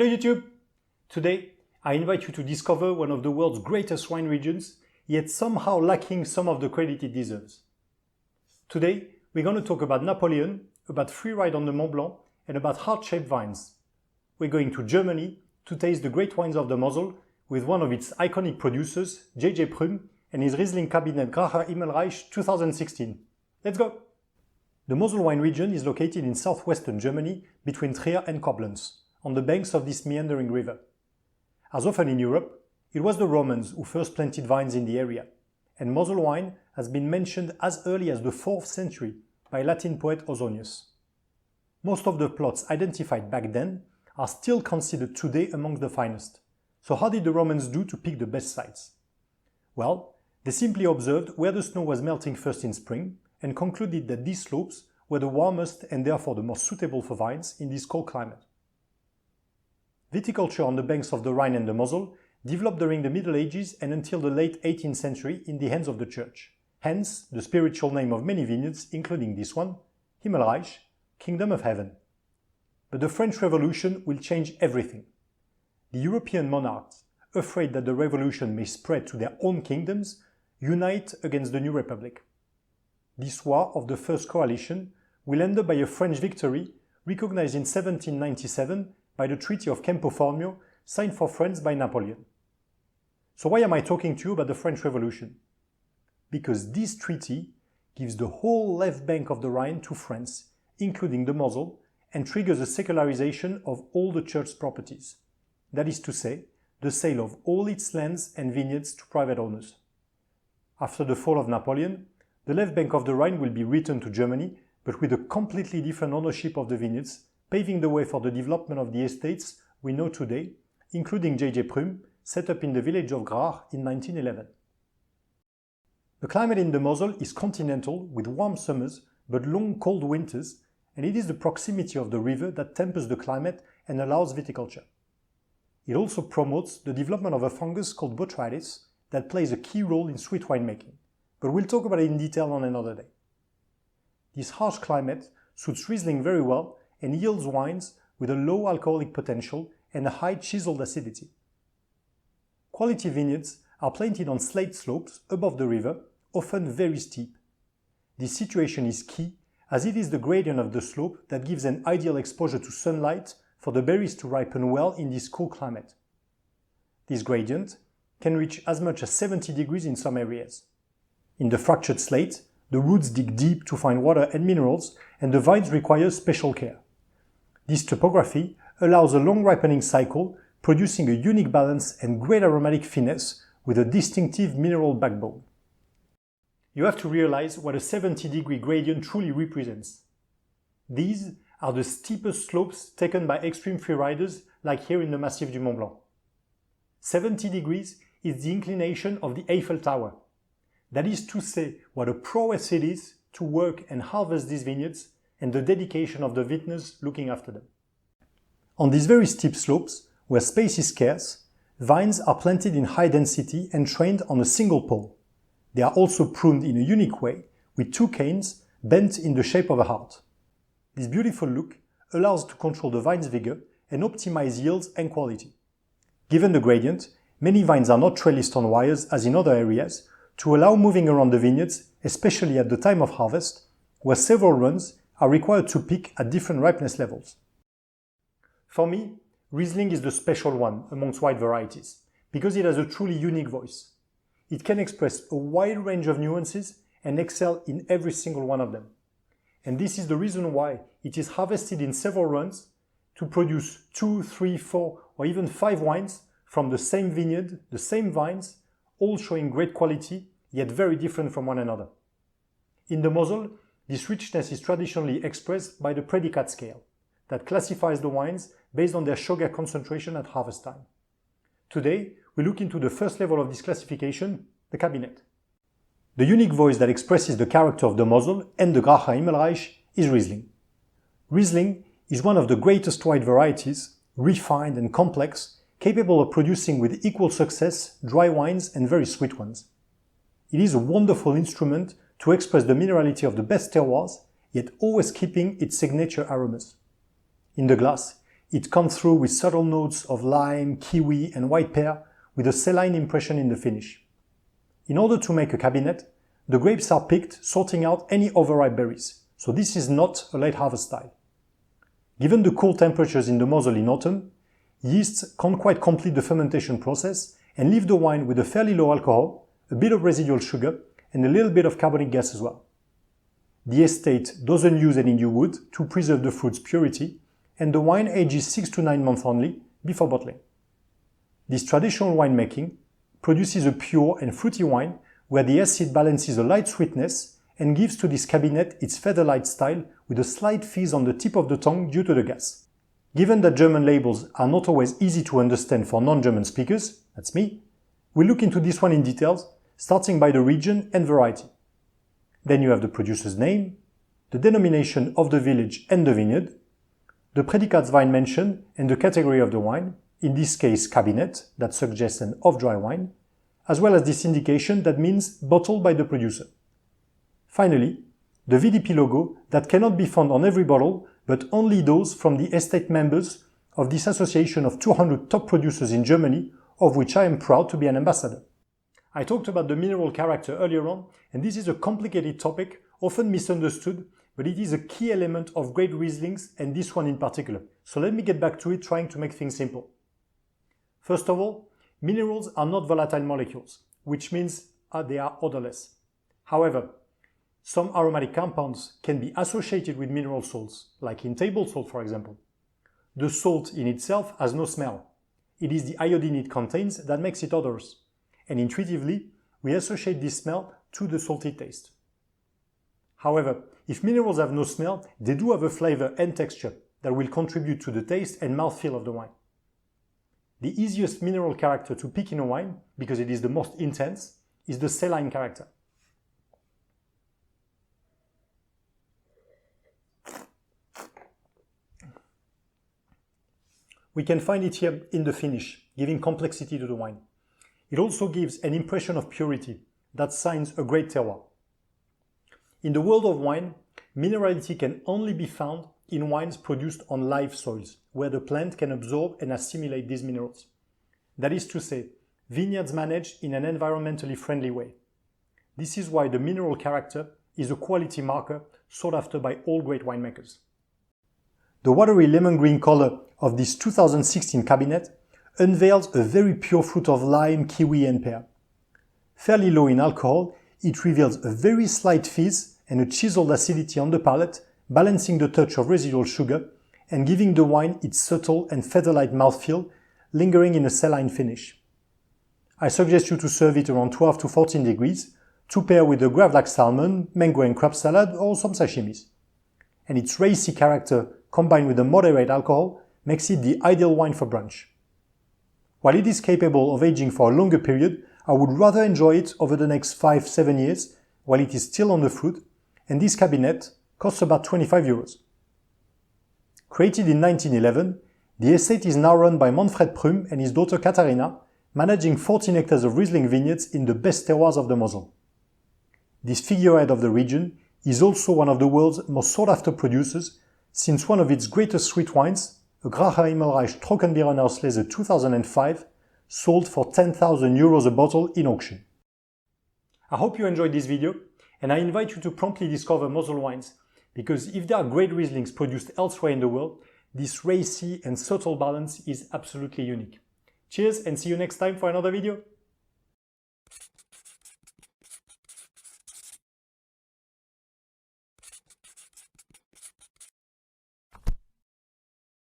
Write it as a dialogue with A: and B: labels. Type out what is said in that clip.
A: Hello YouTube! Today I invite you to discover one of the world's greatest wine regions, yet somehow lacking some of the credit it deserves. Today we're going to talk about Napoleon, about freeride on the Mont-Blanc, and about heart-shaped vines. We're going to Germany to taste the great wines of the Mosel with one of its iconic producers, Prüm, and his Riesling Kabinett Graacher Himmelreich 2016. Let's go! The Mosel wine region is located in southwestern Germany between Trier and Koblenz, on the banks of this meandering river. As often in Europe, it was the Romans who first planted vines in the area, and Mosel wine has been mentioned as early as the 4th century by Latin poet Ausonius. Most of the plots identified back then are still considered today amongst the finest. So how did the Romans do to pick the best sites? Well, they simply observed where the snow was melting first in spring and concluded that these slopes were the warmest and therefore the most suitable for vines in this cold climate. Viticulture on the banks of the Rhine and the Mosel developed during the Middle Ages and until the late 18th century in the hands of the Church, hence the spiritual name of many vineyards, including this one, Himmelreich, Kingdom of Heaven. But the French Revolution will change everything. The European monarchs, afraid that the revolution may spread to their own kingdoms, unite against the new republic. This war of the First Coalition will end up by a French victory recognized in 1797 by the Treaty of Campo Formio, signed for France by Napoleon. So why am I talking to you about the French Revolution? Because this treaty gives the whole left bank of the Rhine to France, including the Mosel, and triggers a secularization of all the church properties. That is to say, the sale of all its lands and vineyards to private owners. After the fall of Napoleon, the left bank of the Rhine will be returned to Germany, but with a completely different ownership of the vineyards, paving the way for the development of the estates we know today, including Prüm, set up in the village of Graacher in 1911. The climate in the Mosel is continental with warm summers but long cold winters, and it is the proximity of the river that tempers the climate and allows viticulture. It also promotes the development of a fungus called botrytis that plays a key role in sweet winemaking, but we'll talk about it in detail on another day. This harsh climate suits Riesling very well and yields wines with a low alcoholic potential and a high chiseled acidity. Quality vineyards are planted on slate slopes above the river, often very steep. This situation is key as it is the gradient of the slope that gives an ideal exposure to sunlight for the berries to ripen well in this cool climate. This gradient can reach as much as 70 degrees in some areas. In the fractured slate, the roots dig deep to find water and minerals, and the vines require special care. This topography allows a long ripening cycle, producing a unique balance and great aromatic finesse with a distinctive mineral backbone. You have to realize what a 70-degree gradient truly represents. These are the steepest slopes taken by extreme freeriders like here in the Massif du Mont-Blanc. 70 degrees is the inclination of the Eiffel Tower. That is to say what a prowess it is to work and harvest these vineyards and the dedication of the vintners looking after them. On these very steep slopes, where space is scarce, vines are planted in high density and trained on a single pole. They are also pruned in a unique way, with 2 canes bent in the shape of a heart. This beautiful look allows to control the vine's vigor and optimize yields and quality. Given the gradient, many vines are not trellised on wires as in other areas to allow moving around the vineyards, especially at the time of harvest, where several runs are required to pick at different ripeness levels. For me, Riesling is the special one amongst wide varieties, because it has a truly unique voice. It can express a wide range of nuances and excel in every single one of them. And this is the reason why it is harvested in several runs to produce 2, 3, 4, or even 5 wines from the same vineyard, the same vines, all showing great quality, yet very different from one another. In the Mosel, this richness is traditionally expressed by the predicate scale that classifies the wines based on their sugar concentration at harvest time. Today, we look into the first level of this classification, the Kabinett. The unique voice that expresses the character of the Mosel and the Graacher Himmelreich is Riesling. Riesling is one of the greatest wide varieties, refined and complex, capable of producing with equal success dry wines and very sweet ones. It is a wonderful instrument to express the minerality of the best terroirs, yet always keeping its signature aromas. In the glass, It comes through with subtle notes of lime, kiwi and white pear with a saline impression in the finish. In order to make a Kabinett, the grapes are picked sorting out any overripe berries, so this is not a late harvest style. Given the cool temperatures in the Mosel in autumn, yeasts can't quite complete the fermentation process and leave the wine with a fairly low alcohol, a bit of residual sugar and a little bit of carbonic gas as well. The estate doesn't use any new wood to preserve the fruit's purity, and the wine ages 6 to 9 months only before bottling. This traditional winemaking produces a pure and fruity wine where the acid balances a light sweetness and gives to this Kabinett its feather-light style with a slight fizz on the tip of the tongue due to the gas. Given that German labels are not always easy to understand for non-German speakers, that's me, we'll look into this one in details, starting by the region and variety. Then you have the producer's name, the denomination of the village and the vineyard, the Prädikatswein mentioned and the category of the wine, in this case Kabinett, that suggests an off-dry wine, as well as this indication that means bottled by the producer. Finally, the VDP logo that cannot be found on every bottle, but only those from the estate members of this association of 200 top producers in Germany, of which I am proud to be an ambassador. I talked about the mineral character earlier on, and this is a complicated topic, often misunderstood, but it is a key element of great Rieslings and this one in particular. So let me get back to it, trying to make things simple. First of all, minerals are not volatile molecules, which means they are odorless. However, some aromatic compounds can be associated with mineral salts, like in table salt for example. The salt in itself has no smell. It is the iodine it contains that makes it odorous. And intuitively, we associate this smell to the salty taste. However, if minerals have no smell, they do have a flavor and texture that will contribute to the taste and mouthfeel of the wine. The easiest mineral character to pick in a wine, because it is the most intense, is the saline character. We can find it here in the finish, giving complexity to the wine. It also gives an impression of purity that signs a great terroir. In the world of wine, minerality can only be found in wines produced on live soils, where the plant can absorb and assimilate these minerals. That is to say, vineyards managed in an environmentally friendly way. This is why the mineral character is a quality marker sought after by all great winemakers. The watery lemon green color of this 2016 Kabinett unveils a very pure fruit of lime, kiwi and pear. Fairly low in alcohol, it reveals a very slight fizz and a chiseled acidity on the palate, balancing the touch of residual sugar and giving the wine its subtle and feather-light mouthfeel, lingering in a saline finish. I suggest you to serve it around 12 to 14 degrees, to pair with a gravlax salmon, mango and crab salad or some sashimis. And its racy character combined with a moderate alcohol makes it the ideal wine for brunch. While it is capable of aging for a longer period, I would rather enjoy it over the next 5-7 years while it is still on the fruit, and this Kabinett costs about 25 euros. Created in 1911, the estate is now run by Manfred Prüm and his daughter Katharina, managing 14 hectares of Riesling vineyards in the best terroirs of the Mosel. This figurehead of the region is also one of the world's most sought-after producers, since one of its greatest sweet wines, a Graacher Himmelreich Trockenbeeren Auslese 2005, sold for 10,000 euros a bottle in auction. I hope you enjoyed this video, and I invite you to promptly discover Mosel wines, because if there are great Rieslings produced elsewhere in the world, this racy and subtle balance is absolutely unique. Cheers and see you next time for another video.